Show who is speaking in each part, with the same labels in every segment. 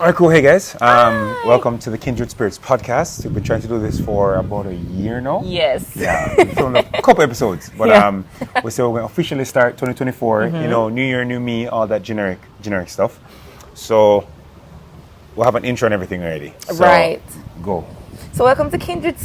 Speaker 1: All right, cool. Hey guys, welcome to the Kindred Spirits Podcast. We've been trying to do this for about a year now.
Speaker 2: Yes.
Speaker 1: Yeah, we filmed a couple episodes, but we say we're going to officially start 2024. You know, new year, new me, all that generic stuff. So we'll have an intro and everything already. So,
Speaker 2: right.
Speaker 1: Go.
Speaker 2: So welcome to Kindred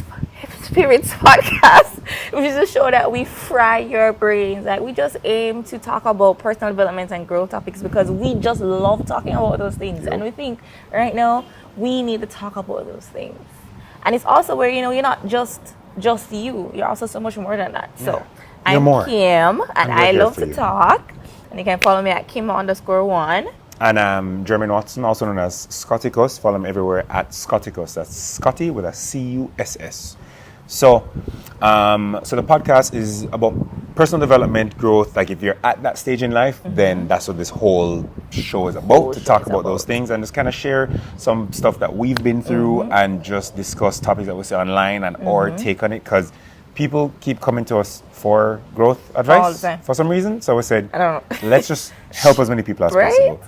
Speaker 2: Spirits Podcast, which is a show that we fry your brains. Like we just aim to talk about personal development and growth topics because we just love talking about those things. And we think right now we need to talk about those things. And it's also where, you're not just you. You're also so much more than that. Yeah. So I'm Kim, and I love to talk. And you can follow me at Kim_1.
Speaker 1: And I'm Jeremy Watson, also known as Scotticus. Follow me everywhere at Scotticus. That's Scotty with a C-U-S-S. So the podcast is about personal development, growth. Like if you're at that stage in life, then that's what this whole show is about, to talk about those things and just kind of share some stuff that we've been through and just discuss topics that we see online and our take on it. Because people keep coming to us for growth advice for some reason. So we said, let's just help as many people as possible.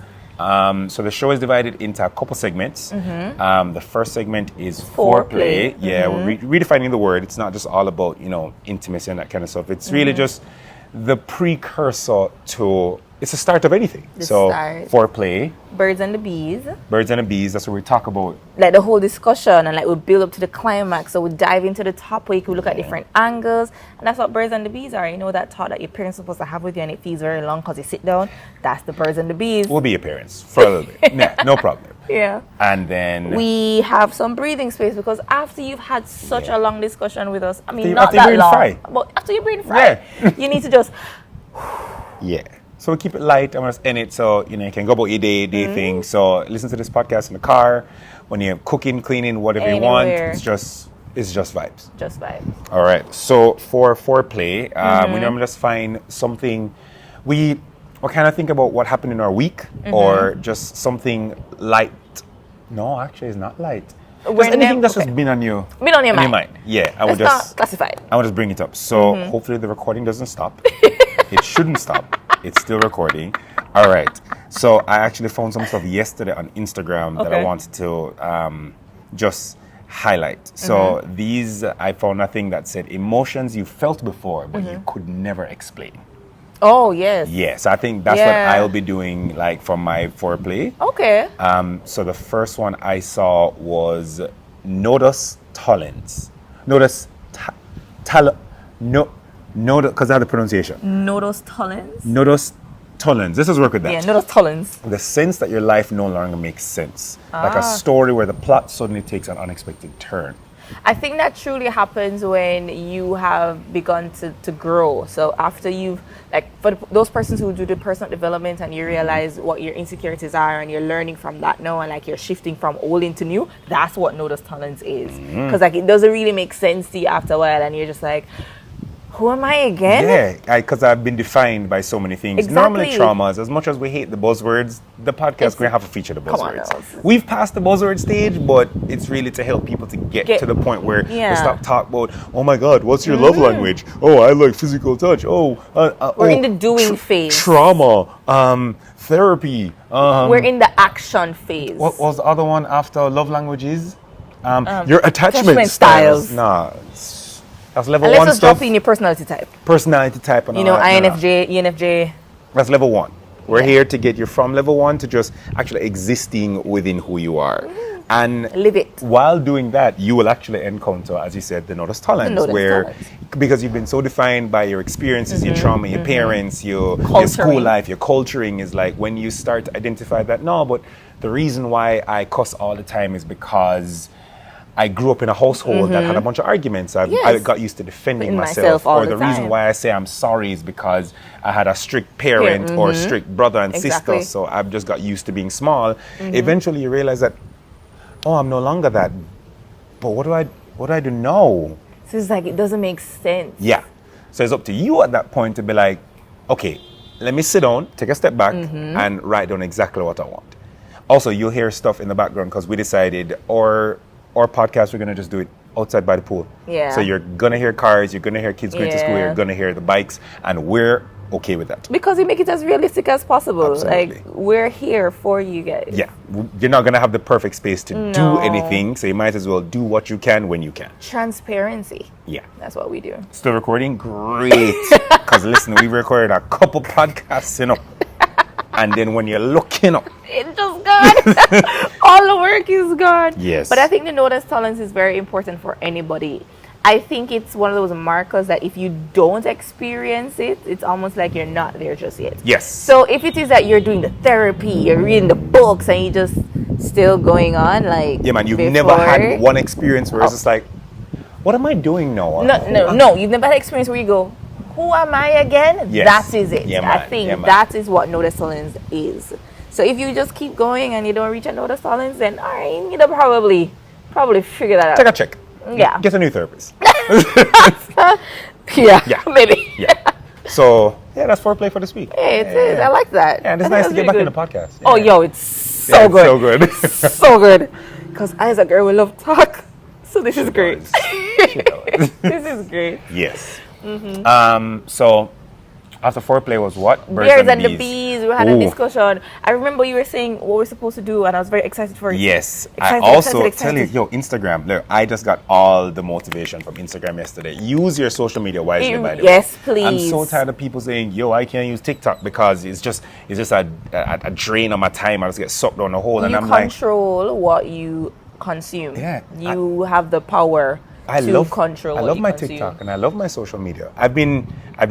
Speaker 1: So the show is divided into a couple segments. The first segment is foreplay. Yeah, we're redefining the word. It's not just all about, intimacy and that kind of stuff. It's really just the precursor to, it's the start of anything. Foreplay.
Speaker 2: Birds and the bees.
Speaker 1: Birds and the bees, that's what we talk about.
Speaker 2: Like the whole discussion, and like we build up to the climax. So we dive into the top where you can look at different angles. And that's what birds and the bees are. That thought that your parents are supposed to have with you and it feels very long because you sit down. That's the birds and the bees.
Speaker 1: We'll be your parents for a little bit. Yeah, no problem.
Speaker 2: Yeah.
Speaker 1: And then
Speaker 2: we have some breathing space because after you've had such a long discussion with us, not
Speaker 1: after
Speaker 2: that long, but after you breathe fry, you need to just
Speaker 1: So we keep it light. I'm going to end it so, you can go about your day thing. So listen to this podcast in the car, when you're cooking, cleaning, whatever you want. It's just vibes.
Speaker 2: Just vibes.
Speaker 1: All right. So for foreplay, we normally just find something. We kind of think about what happened in our week or just something light. No, actually, it's not light. Just anything that's just been on your mind. Yeah, I would just
Speaker 2: classified.
Speaker 1: I would just bring it up. So hopefully the recording doesn't stop. It shouldn't stop. It's still recording. All right. So I actually found some stuff yesterday on Instagram that I wanted to just highlight. So I found a thing that said emotions you felt before, but you could never explain.
Speaker 2: Oh, yes.
Speaker 1: Yes, I think that's what I'll be doing, like, for my foreplay.
Speaker 2: Okay.
Speaker 1: So the first one I saw was notice tolerance. Notice because I have the pronunciation.
Speaker 2: Notice tolerance?
Speaker 1: Notice tolerance. This is work with that.
Speaker 2: Yeah, notice tolerance.
Speaker 1: The sense that your life no longer makes sense. Like a story where the plot suddenly takes an unexpected turn.
Speaker 2: I think that truly happens when you have begun to grow. So after you've, for those persons who do the personal development and you realize what your insecurities are and you're learning from that now and you're shifting from old into new, that's what notice tolerance is. Because it doesn't really make sense to you after a while and you're just like, who am I again?
Speaker 1: Yeah, because I've been defined by so many things.
Speaker 2: Exactly.
Speaker 1: Normally traumas, as much as we hate the buzzwords, the podcast is going to have to feature the buzzwords. We've passed the buzzword stage, but it's really to help people to get to the point where they stop talking about, oh my God, what's your love language? Oh, I like physical touch.
Speaker 2: We're in the doing phase.
Speaker 1: Trauma, therapy.
Speaker 2: We're in the action phase.
Speaker 1: What was the other one after love languages? Your attachment styles. Nah. That's level
Speaker 2: let's
Speaker 1: one
Speaker 2: just
Speaker 1: stuff.
Speaker 2: drop in your personality type.
Speaker 1: Personality type. And all that.
Speaker 2: INFJ, ENFJ.
Speaker 1: That's level one. We're here to get you from level one to just actually existing within who you are. And
Speaker 2: live it.
Speaker 1: While doing that, you will actually encounter, as you said, the notice tolerance. Because you've been so defined by your experiences, your trauma, your parents, your school life, your culturing is like when you start to identify that, no, but the reason why I cuss all the time is because I grew up in a household that had a bunch of arguments. I got used to defending myself. Or the reason why I say I'm sorry is because I had a strict parent or strict brother and sister. So I've just got used to being small. Eventually you realize that, I'm no longer that. But what do I do now?
Speaker 2: So it's like it doesn't make sense.
Speaker 1: Yeah. So it's up to you at that point to be like, okay, let me sit down, take a step back and write down exactly what I want. Also, you'll hear stuff in the background because we decided our podcast, we're going to just do it outside by the pool.
Speaker 2: Yeah.
Speaker 1: So you're going to hear cars, you're going to hear kids going to school, you're going to hear the bikes, and we're okay with that.
Speaker 2: Because we make it as realistic as possible.
Speaker 1: Absolutely.
Speaker 2: Like, we're here for you guys.
Speaker 1: Yeah, you're not gonna have the perfect space to do
Speaker 2: No.
Speaker 1: anything, so you might as well do what you can when you can.
Speaker 2: Transparency.
Speaker 1: Yeah.
Speaker 2: That's what we do.
Speaker 1: Still recording? Great. Because listen, we recorded a couple podcasts, and then when you're looking up,
Speaker 2: It's just gone. All the work is gone.
Speaker 1: Yes.
Speaker 2: But I think the notice tolerance is very important for anybody. I think it's one of those markers that if you don't experience it, it's almost like you're not there just yet.
Speaker 1: yes.
Speaker 2: So if it is that you're doing the therapy, you're reading the books, and you just still going on, like,
Speaker 1: Yeah, man, you've never had one experience where it's just like, what am I doing now?
Speaker 2: No, you've never had an experience where you go, who am I again?
Speaker 1: Yes.
Speaker 2: That is it.
Speaker 1: Yeah,
Speaker 2: I
Speaker 1: man.
Speaker 2: think
Speaker 1: Yeah, man.
Speaker 2: that is what notice tolerance is. So if you just keep going and you don't reach a notice tolerance, then all right, you need to probably figure that out.
Speaker 1: Take a check.
Speaker 2: Yeah.
Speaker 1: Get a new therapist.
Speaker 2: Yeah,
Speaker 1: Yeah.
Speaker 2: maybe.
Speaker 1: Yeah. So, yeah, that's foreplay for this week.
Speaker 2: Hey, it is. I like that.
Speaker 1: And it's
Speaker 2: I think
Speaker 1: nice to
Speaker 2: that's
Speaker 1: get
Speaker 2: really
Speaker 1: back in
Speaker 2: good.
Speaker 1: the podcast.
Speaker 2: Oh,
Speaker 1: Yeah.
Speaker 2: yo, it's so
Speaker 1: Yeah, it's
Speaker 2: good.
Speaker 1: so good.
Speaker 2: So good. Because I, as a girl, we love talk. So this is great.
Speaker 1: She does.
Speaker 2: This is great.
Speaker 1: Yes. So, after foreplay was what?
Speaker 2: Birds and the bees. We had a
Speaker 1: Ooh.
Speaker 2: discussion. I remember you were saying what we're supposed to do, and I was very excited for it.
Speaker 1: Yes.
Speaker 2: Excited,
Speaker 1: I also
Speaker 2: excited.
Speaker 1: tell you, Instagram. Look, I just got all the motivation from Instagram yesterday. Use your social media wisely, by the way.
Speaker 2: Yes, please.
Speaker 1: I'm so tired of people saying, yo, I can't use TikTok because it's just a drain on my time. I just get sucked down the hole. And
Speaker 2: You
Speaker 1: I'm like,
Speaker 2: control what you consume.
Speaker 1: Yeah,
Speaker 2: You have the power to control
Speaker 1: I
Speaker 2: what
Speaker 1: love
Speaker 2: you
Speaker 1: my
Speaker 2: consume.
Speaker 1: TikTok and I love my social media. I've been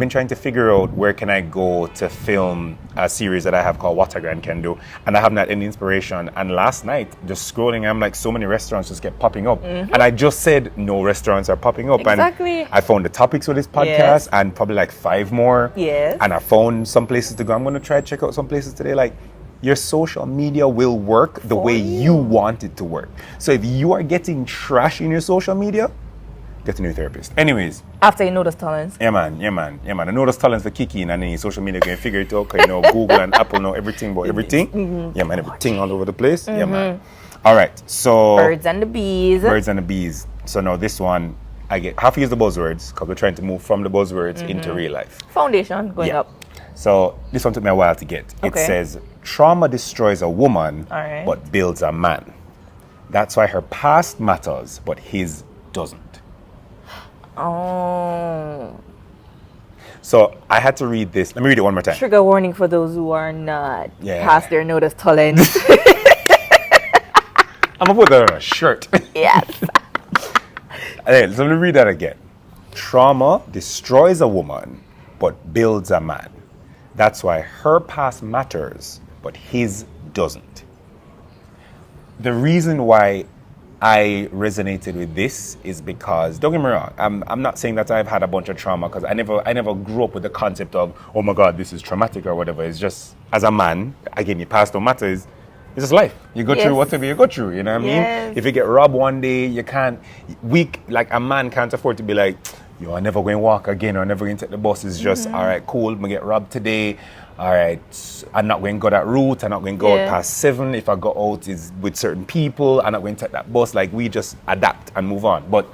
Speaker 1: trying to figure out where can I go to film a series that I have called What a Grand Can Do, and I haven't had any inspiration. And last night, just scrolling, I'm like, so many restaurants just kept popping up, and I just said no restaurants are popping up.
Speaker 2: Exactly.
Speaker 1: And I found the topics for this podcast
Speaker 2: Yes.
Speaker 1: and probably like 5 more.
Speaker 2: Yes.
Speaker 1: And I found some places to go. I'm going to try to check out some places today. Like, your social media will work the way you want it to work. So if you are getting trash in your social media, get a new therapist. Anyways,
Speaker 2: After you notice tolerance.
Speaker 1: yeah man. I know those talents for kicking, and then your social media can figure it out. 'Cause, Google and Apple know everything about everything. Yeah man, everything all over the place. Yeah man. All right, so
Speaker 2: Birds and the bees.
Speaker 1: birds and the bees. So now this one, I have to use the buzzwords because we're trying to move from the buzzwords into real life.
Speaker 2: Foundation going
Speaker 1: Yeah.
Speaker 2: up.
Speaker 1: So this one took me a while to get. It
Speaker 2: Okay.
Speaker 1: says, trauma destroys a woman,
Speaker 2: All right.
Speaker 1: but builds a man. That's why her past matters, but his doesn't.
Speaker 2: Oh.
Speaker 1: So I had to read this. Let me read it one more time.
Speaker 2: Trigger warning for those who are not
Speaker 1: Yeah.
Speaker 2: past their notice tolerance.
Speaker 1: I'm going to put that on a shirt.
Speaker 2: Yes.
Speaker 1: Okay, so let me read that again. Trauma destroys a woman, but builds a man. That's why her past matters, but his doesn't. The reason why I resonated with this is because, don't get me wrong, I'm not saying that I've had a bunch of trauma, because I never grew up with the concept of, oh my God, this is traumatic or whatever. It's just, as a man, again, your past don't matter. It's just life. You go
Speaker 2: Yes.
Speaker 1: through whatever you go through, you know what I mean?
Speaker 2: Yes.
Speaker 1: If you get robbed one day, you can't, like a man can't afford to be like, yo, I'm never going to walk again, or I'm never going to take the bus. It's just, all right, cool, I'm going to get robbed today. All right, I'm not going to go that route. I'm not going to go out past 7. If I go out, it's with certain people. I'm not going to take that bus. Like, we just adapt and move on. But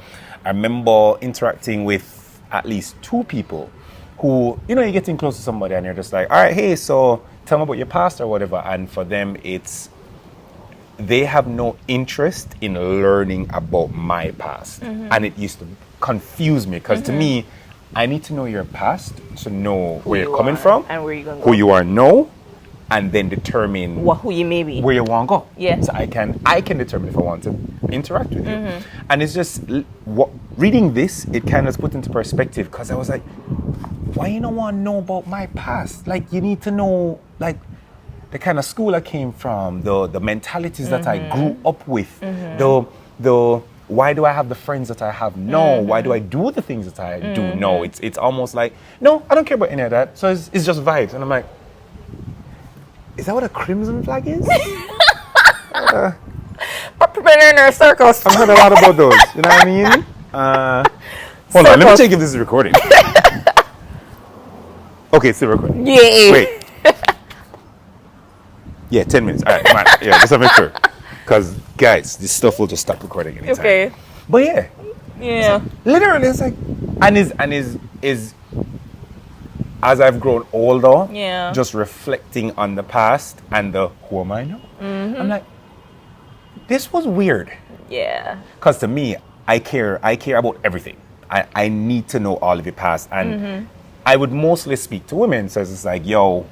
Speaker 1: I remember interacting with at least 2 people who, you're getting close to somebody and you're just like, all right, hey, so tell me about your past or whatever. And for them, they have no interest in learning about my past. And it used to confuse me, because to me, I need to know your past to know where you're coming from,
Speaker 2: and where you're going to
Speaker 1: who
Speaker 2: go.
Speaker 1: you are now, and then determine
Speaker 2: Who you may be.
Speaker 1: where you want to go.
Speaker 2: Yeah.
Speaker 1: So I can determine if I want to interact with you. And it's just reading this, it kind of put into perspective, because I was like, why you don't want to know about my past? Like, you need to know, like, the kind of school I came from, the mentalities that I grew up with, the why do I have the friends that I have? No. Why do I do the things that I do? No. It's almost like, no, I don't care about any of that. So it's just vibes. And I'm like, is that what a crimson flag is?
Speaker 2: Banana circles.
Speaker 1: I've heard a lot about those. You know what I mean? Hold on, let me check if this is recording. Okay, it's still recording.
Speaker 2: Yeah.
Speaker 1: Wait. Yeah, 10 minutes. All right, man. Yeah, just to make sure. Because, guys, this stuff will just stop recording anytime.
Speaker 2: Okay.
Speaker 1: But yeah,
Speaker 2: Yeah.
Speaker 1: literally, it's like, and is as I've grown older,
Speaker 2: Yeah.
Speaker 1: just reflecting on the past and the who am I now? I'm like, this was weird.
Speaker 2: Yeah.
Speaker 1: Because to me, I care about everything. I need to know all of your past. And I would mostly speak to women. So it's like, yo,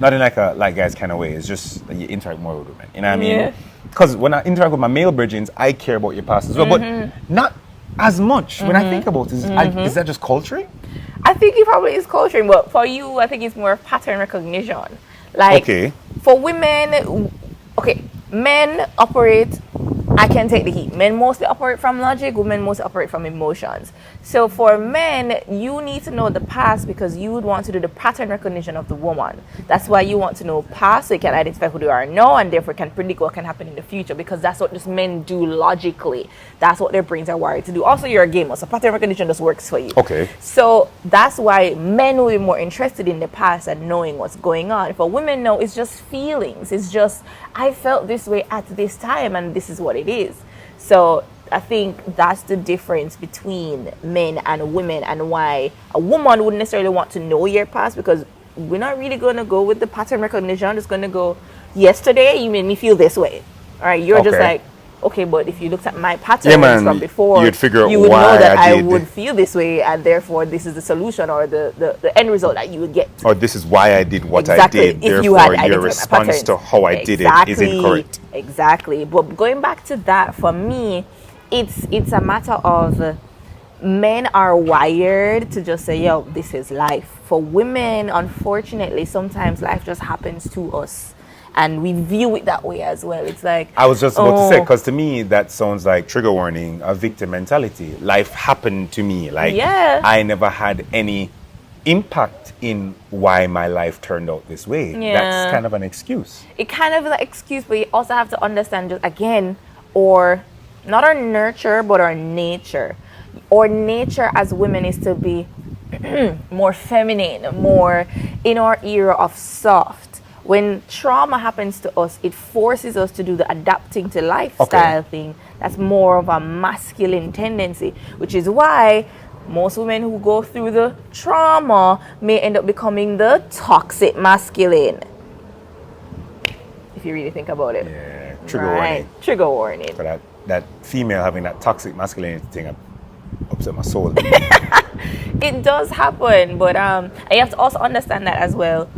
Speaker 1: not in like a like guys kind of way. It's just that you interact more with women. You know what I mean?
Speaker 2: Yeah.
Speaker 1: Because when I interact with my male bridgings, I care about your past as well. But not as much when I think about it. Is that just culturing?
Speaker 2: I think it probably is culturing, but for you, I think it's more pattern recognition. Like,
Speaker 1: Okay.
Speaker 2: for women, okay, men operate, I can take the heat. Men mostly operate from logic, women mostly operate from emotions. So for men, you need to know the past because you would want to do the pattern recognition of the woman. That's why you want to know past so you can identify who they are now and therefore can predict what can happen in the future because that's what just men do logically. That's what their brains are wired to do. Also, you're a gamer, so pattern recognition just works for you.
Speaker 1: Okay.
Speaker 2: So that's why men will be more interested in the past and knowing what's going on. For women, no, it's just feelings. It's just, I felt this way at this time and this is what it is. So I think that's the difference between men and women and why a woman wouldn't necessarily want to know your past because we're not really going to go with the pattern recognition. I'm just going to go, yesterday you made me feel this way. All right, you're just
Speaker 1: Okay.
Speaker 2: like, okay, but if you looked at my patterns from before,
Speaker 1: you'd figure out
Speaker 2: you would
Speaker 1: why
Speaker 2: know that
Speaker 1: I
Speaker 2: I
Speaker 1: did.
Speaker 2: would feel this way and therefore this is the solution or the end result that you would get.
Speaker 1: Or this is why I did what
Speaker 2: Exactly.
Speaker 1: I did.
Speaker 2: If you
Speaker 1: Therefore,
Speaker 2: had
Speaker 1: your
Speaker 2: identified
Speaker 1: response
Speaker 2: patterns.
Speaker 1: to how I did it is incorrect.
Speaker 2: Exactly. But going back to that, for me, it's a matter of men are wired to just say, yo, this is life. For women, unfortunately, sometimes life just happens to us. And we view it that way as well. It's like,
Speaker 1: I was just about to say, because to me, that sounds like trigger warning, a victim mentality. Life happened to me. Like,
Speaker 2: Yeah.
Speaker 1: I never had any impact in why my life turned out this way.
Speaker 2: Yeah.
Speaker 1: That's kind of an excuse.
Speaker 2: it kind of is an excuse, but you also have to understand just again, or not our nurture, but our nature. Our nature as women is to be more feminine, more in our era of soft. When trauma happens to us, it forces us to do the adapting to lifestyle thing. That's more of a masculine tendency, which is why most women who go through the trauma may end up becoming the toxic masculine. If you really think about it.
Speaker 1: Yeah, trigger warning.
Speaker 2: Trigger warning.
Speaker 1: For that female having that toxic masculinity thing upset my soul.
Speaker 2: It does happen, but and you have to also understand that as well.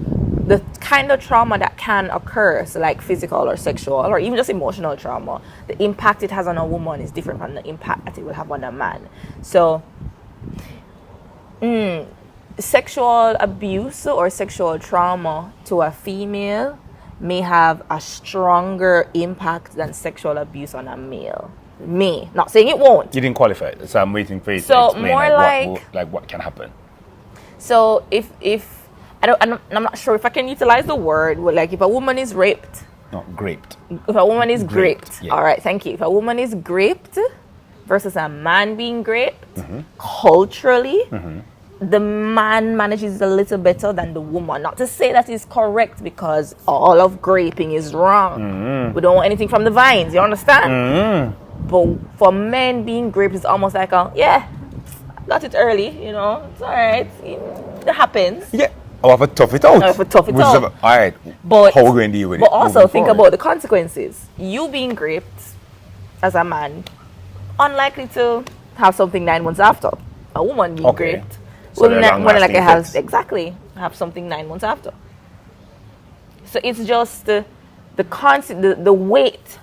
Speaker 2: The kind of trauma that can occur, so like physical or sexual or even just emotional trauma, the impact it has on a woman is different from the impact that it will have on a man. So sexual abuse or sexual trauma to a female may have a stronger impact than sexual abuse on a male. Me, not saying it won't.
Speaker 1: You didn't qualify it, so I'm waiting for you to
Speaker 2: So
Speaker 1: explain
Speaker 2: more
Speaker 1: what can happen.
Speaker 2: So if I'm not sure if I can utilize the word, but like if a woman is raped,
Speaker 1: No, graped.
Speaker 2: if a woman is graped,
Speaker 1: yeah.
Speaker 2: all right, thank you. If a woman is graped versus a man being graped, culturally, the man manages a little better than the woman. Not to say that is correct because all of graping is wrong. We don't want anything from the vines, you understand? But for men, being graped is almost like I got it early, it's all right. It happens.
Speaker 1: Yeah. Oh, I have to tough it out.
Speaker 2: I have to tough it out.
Speaker 1: All right.
Speaker 2: But
Speaker 1: how are we going to deal with it?
Speaker 2: But also
Speaker 1: moving
Speaker 2: think
Speaker 1: forward?
Speaker 2: about the consequences. You being raped as a man, unlikely to have something 9 months after. A woman being raped
Speaker 1: So
Speaker 2: will
Speaker 1: they're
Speaker 2: not
Speaker 1: long-lasting effects.
Speaker 2: have something 9 months after. So it's just the weight,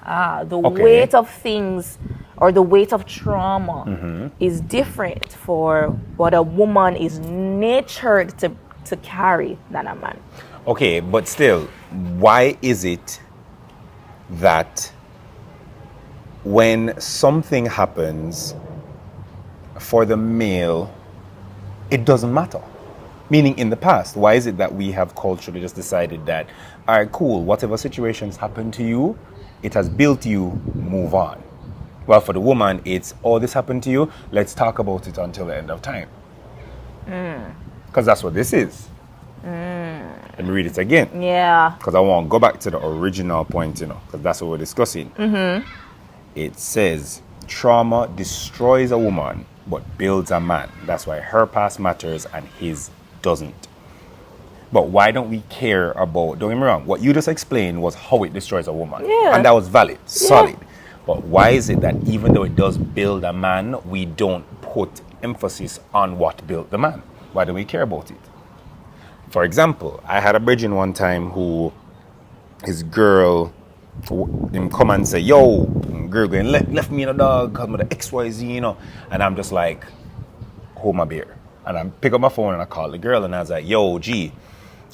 Speaker 2: weight of things or the weight of trauma is different for what a woman is natured to carry than a man.
Speaker 1: Okay, but still, why is it that when something happens for the male, it doesn't matter? Meaning in the past, why is it that we have culturally just decided that, all right, cool, whatever situations happen to you, it has built you, move on. Well, for the woman, it's, this happened to you, let's talk about it until the end of time. Because that's what this is. Let me read it again.
Speaker 2: Yeah.
Speaker 1: Because I want to go back to the original point, because that's what we're discussing. It says, trauma destroys a woman, but builds a man. That's why her past matters and his doesn't. But why don't we care about, don't get me wrong, what you just explained was how it destroys a woman.
Speaker 2: Yeah.
Speaker 1: And that was valid, solid. But why is it that even though it does build a man, we don't put emphasis on what built the man? Why don't we care about it? For example, I had a bridging one time who, his girl, him come and say, yo, girl going left me in a dog because of the XYZ, you know. And I'm just like, hold my beer. And I pick up my phone and I call the girl and I was like, yo, G,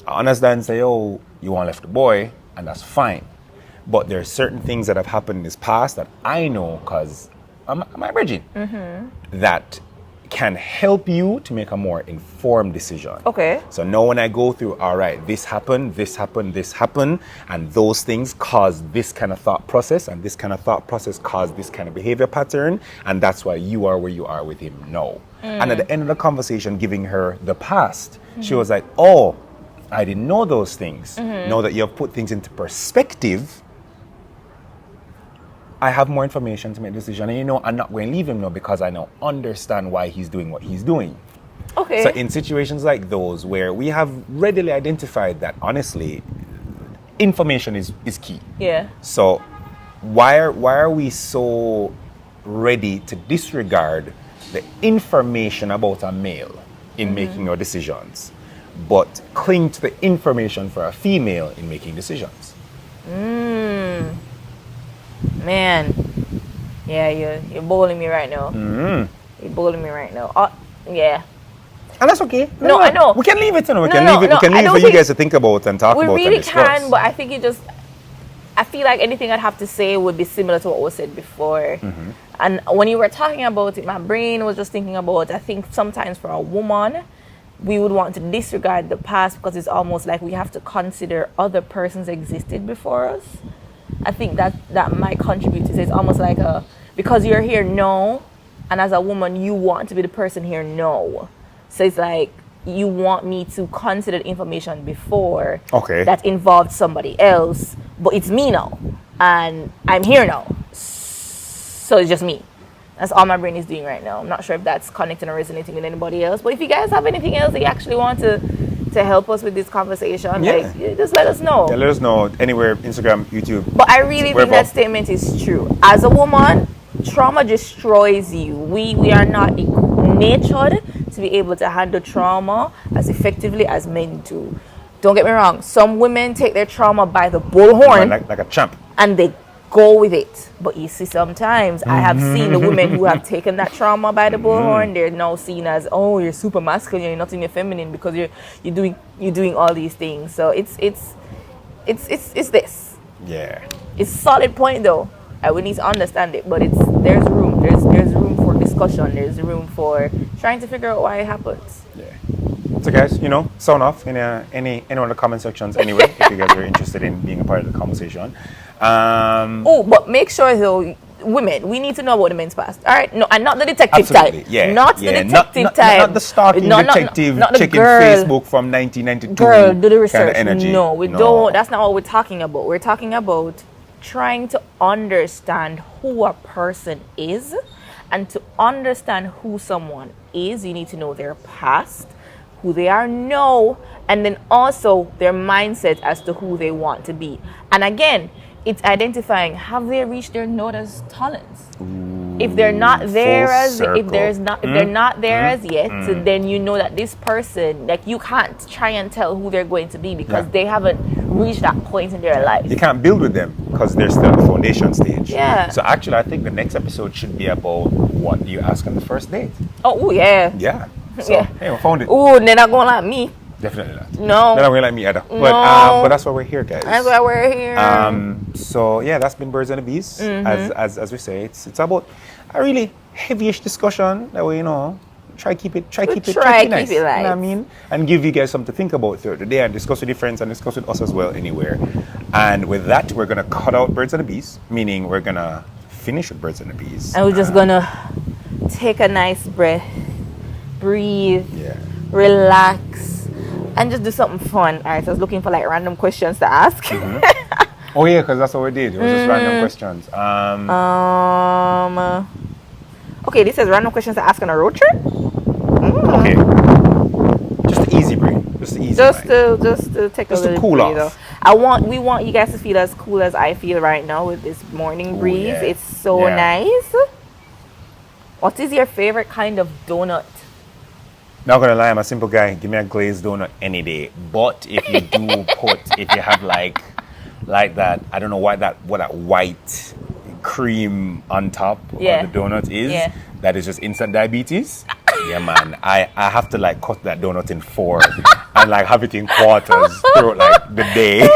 Speaker 1: I understand, say, yo, you want to left the boy, and that's fine. But there are certain things that have happened in this past that I know because I'm my bridging that can help you to make a more informed decision.
Speaker 2: Okay.
Speaker 1: So now when I go through, all right, this happened, and those things cause this kind of thought process, and this kind of thought process caused this kind of behavior pattern, and that's why you are where you are with him now. And at the end of the conversation, giving her the past, she was like, oh, I didn't know those things. Now that you have put things into perspective, I have more information to make a decision. And I'm not going to leave him now because I now understand why he's doing what he's doing.
Speaker 2: Okay.
Speaker 1: So in situations like those where we have readily identified that, honestly, information is key.
Speaker 2: Yeah.
Speaker 1: So why are we so ready to disregard the information about a male in making our decisions, but cling to the information for a female in making decisions?
Speaker 2: Man, yeah, you're bowling me right now. You're bowling me right now. Yeah.
Speaker 1: And that's okay.
Speaker 2: No, I know.
Speaker 1: We can leave it, we can
Speaker 2: No,
Speaker 1: leave it.
Speaker 2: no,
Speaker 1: We can
Speaker 2: I
Speaker 1: leave it
Speaker 2: don't
Speaker 1: for you
Speaker 2: think-
Speaker 1: guys to think about and talk
Speaker 2: We
Speaker 1: about
Speaker 2: really
Speaker 1: and discuss.
Speaker 2: can, but I think I feel like anything I'd have to say would be similar to what was said before. And when you were talking about it, my brain was just thinking about, I think sometimes for a woman, we would want to disregard the past because it's almost like we have to consider other persons existed before us. I think that might contribute to it. It's almost like because you're here now, and as a woman, you want to be the person here now. So it's like, you want me to consider the information before that involved somebody else, but it's me now, and I'm here now. So it's just me. That's all my brain is doing right now. I'm not sure if that's connecting or resonating with anybody else, but if you guys have anything else that you actually want to help us with this conversation, just let us know.
Speaker 1: Yeah, let us know anywhere, Instagram, YouTube.
Speaker 2: But I really think that statement is true. As a woman, trauma destroys you. We are not natured to be able to handle trauma as effectively as men do. Don't get me wrong. Some women take their trauma by the bullhorn,
Speaker 1: like a champ,
Speaker 2: and they go with it. But you see, sometimes I have seen the women who have taken that trauma by the bullhorn. They're now seen as, oh, you're super masculine, you're not in your feminine because you're doing all these things. So it's this.
Speaker 1: Yeah.
Speaker 2: It's a solid point though. I would need to understand it, but there's room. There's room for discussion. There's room for trying to figure out why it happens.
Speaker 1: Yeah. So guys, sound off in any one of the comment sections anyway, if you guys are interested in being a part of the conversation.
Speaker 2: But make sure though, women, we need to know about the men's past. All right, no, and not the detective
Speaker 1: Absolutely.
Speaker 2: type.
Speaker 1: Yeah.
Speaker 2: Not the detective type.
Speaker 1: Not the stalking detective
Speaker 2: not the
Speaker 1: checking
Speaker 2: girl.
Speaker 1: Facebook from 1992.
Speaker 2: Girl, do the research.
Speaker 1: Kind of energy.
Speaker 2: No, we don't. That's not what we're talking about. We're talking about trying to understand who a person is, and to understand who someone is, you need to know their past, who they are now, and then also their mindset as to who they want to be. And again, it's identifying, have they reached their notice talents? If they're not there as yet, then you know that this person, like, you can't try and tell who they're going to be because they haven't reached that point in their life.
Speaker 1: You can't build with them because they're still at the foundation stage.
Speaker 2: Yeah.
Speaker 1: So actually, I think the next episode should be about what do you ask on the first date.
Speaker 2: Oh yeah.
Speaker 1: Yeah. So hey, we found it.
Speaker 2: Oh, they're not gonna like me.
Speaker 1: Definitely not.
Speaker 2: No.
Speaker 1: They're not gonna like me either.
Speaker 2: No.
Speaker 1: But that's why we're here, guys.
Speaker 2: That's why we're here.
Speaker 1: So yeah, that's been Birds and the Bees. As we say, it's about a really heavyish discussion that way, try keep it nice.
Speaker 2: Light.
Speaker 1: You know what I mean? And give you guys something to think about throughout the day and discuss with your friends and discuss with us as well anywhere. And with that, we're gonna cut out Birds and the Bees, meaning we're gonna finish with Birds and the Bees.
Speaker 2: And we're just gonna take a nice breath, breathe, relax, and just do something fun. All right, so I was looking for like random questions to ask.
Speaker 1: Oh yeah, because that's what we did. It was just random questions.
Speaker 2: Okay, this says random questions to ask on a road trip.
Speaker 1: Okay, just an easy break. easy.
Speaker 2: Just to take
Speaker 1: Just
Speaker 2: a
Speaker 1: to
Speaker 2: little
Speaker 1: cool
Speaker 2: breather.
Speaker 1: off.
Speaker 2: We want you guys to feel as cool as I feel right now with this morning breeze.
Speaker 1: yeah.
Speaker 2: It's so
Speaker 1: Yeah.
Speaker 2: nice. What is your favorite kind of donut?
Speaker 1: Not gonna lie, I'm a simple guy. Give me a glazed donut any day. But if you do if you have like that, I don't know what that white cream on top of the donut is.
Speaker 2: Yeah.
Speaker 1: That is just instant diabetes. Yeah, man. I have to like cut that donut in 4 and like have it in quarters throughout like the day.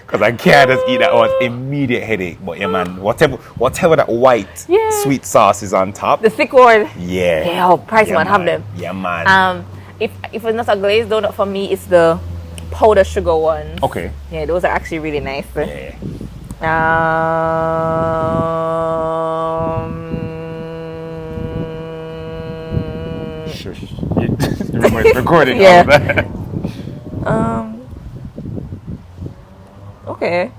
Speaker 1: Because I can't just eat that out. Immediate headache. But yeah, man, whatever that white sweet sauce is on top.
Speaker 2: The thick one.
Speaker 1: Yeah.
Speaker 2: Yeah, price man, have them.
Speaker 1: Yeah, man.
Speaker 2: If it's not a glazed donut for me, it's the powder sugar ones.
Speaker 1: Okay.
Speaker 2: Yeah, those are actually really nice.
Speaker 1: Yeah. Shush. You remember it's recording all of that.
Speaker 2: Okay.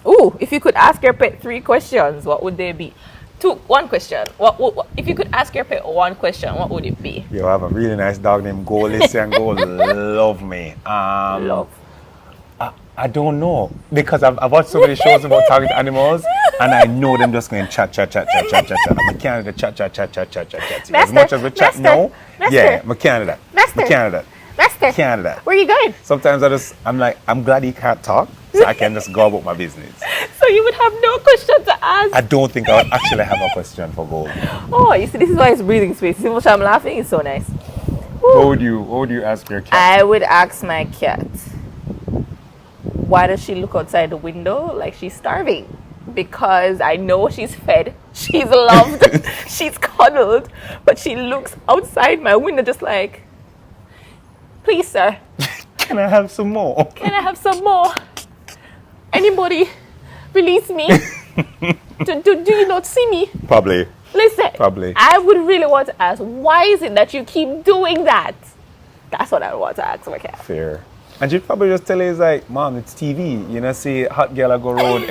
Speaker 2: Ooh, if you could ask your pet 3 questions, what would they be? 1 question. What if you could ask your pet 1 question, what would it be?
Speaker 1: Yo, I have a really nice dog named Go. Listen, Go love me.
Speaker 2: Love.
Speaker 1: I don't know, because I've watched so many shows about talking to animals, and I know them just going chat. I'm a candidate, chat. As much as we chat now, yeah, I'm a candidate.
Speaker 2: Master,
Speaker 1: Candidate.
Speaker 2: where are you going?
Speaker 1: Sometimes I'm glad he can't talk, so I can just go about my business.
Speaker 2: So you would have no question to ask?
Speaker 1: I don't think I would actually have a question for Gold.
Speaker 2: Oh, you see, this is why it's breathing space. See how much I'm laughing? It's so nice.
Speaker 1: What would you ask your cat?
Speaker 2: I would ask my cat, why does she look outside the window like she's starving? Because I know she's fed, she's loved, she's cuddled, but she looks outside my window just like, please, sir.
Speaker 1: Can I have some more?
Speaker 2: Can I have some more? Anybody release me? do you not see me?
Speaker 1: Probably.
Speaker 2: Listen,
Speaker 1: Probably.
Speaker 2: I would really want to ask, why is it that you keep doing that? That's what I want to ask my cat.
Speaker 1: Fair. And she'd probably just tell you, like, Mom, it's TV. You know, see hot girl I go road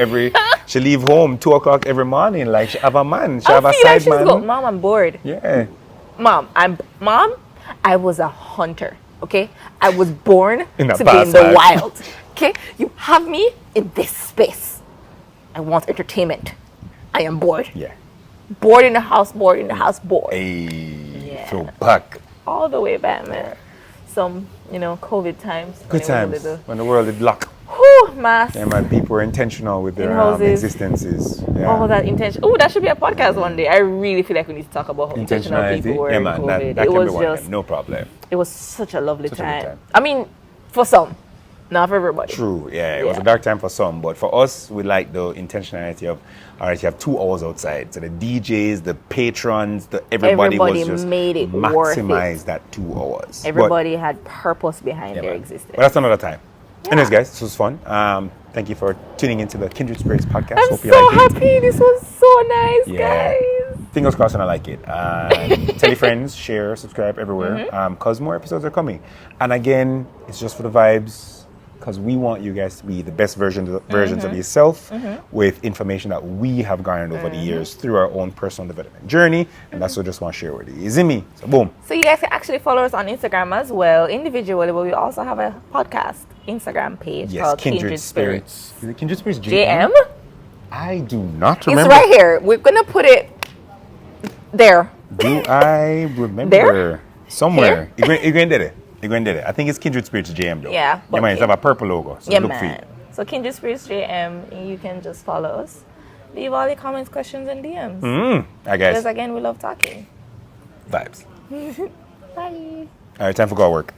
Speaker 1: she leave home 2 o'clock every morning. Like, she have a man. She have a side man.
Speaker 2: Mom, I'm bored.
Speaker 1: Yeah.
Speaker 2: Mom, I was a hunter, okay? I was born
Speaker 1: In
Speaker 2: to
Speaker 1: the
Speaker 2: be in the
Speaker 1: past,
Speaker 2: wild, okay? You have me in this space. I want entertainment. I am bored.
Speaker 1: Yeah.
Speaker 2: Bored in the house, bored.
Speaker 1: Hey. So back.
Speaker 2: All the way back, man. Some, COVID times.
Speaker 1: Good times. When the world is locked.
Speaker 2: Whew, mass.
Speaker 1: Yeah, man, people were intentional with their existences. Yeah.
Speaker 2: Oh, that intention. Oh, that should be a podcast one day. I really feel like we need to talk about how intentional people were in
Speaker 1: man,
Speaker 2: COVID.
Speaker 1: that can be one. No problem.
Speaker 2: It was such a lovely time. I mean, for some, not for everybody.
Speaker 1: True, yeah. It was a dark time for some, but for us, we like the intentionality of, all right, you have 2 hours outside. So the DJs, the patrons, everybody was just
Speaker 2: made it
Speaker 1: maximize that 2 hours.
Speaker 2: Everybody had purpose behind their existence.
Speaker 1: But that's another time. Yeah. Anyways, guys, this was fun. Thank you for tuning into the Kindred Spirits Podcast.
Speaker 2: I'm so happy. This was so nice, guys.
Speaker 1: Fingers crossed and I like it. Tell your friends, share, subscribe everywhere, because more episodes are coming. And again, it's just for the vibes, because we want you guys to be the best versions of yourself with information that we have garnered over the years through our own personal development journey. And that's what I just want to share with you. Is it me? So boom.
Speaker 2: So you guys can actually follow us on Instagram as well, individually, but we also have a podcast Instagram page called Kindred Spirits.
Speaker 1: Is it Kindred Spirits
Speaker 2: JM?
Speaker 1: I do not remember.
Speaker 2: It's right here. We're going to put it there.
Speaker 1: Do I remember?
Speaker 2: There?
Speaker 1: Somewhere. You're going to do it. I think it's Kindred Spirits JM though.
Speaker 2: Yeah.
Speaker 1: Yeah, man, it's have a purple logo. So look for it.
Speaker 2: So Kindred Spirits JM, you can just follow us. Leave all your comments, questions, and DMs.
Speaker 1: I guess.
Speaker 2: Because again, we love talking.
Speaker 1: Vibes.
Speaker 2: Bye.
Speaker 1: All right, time for go work.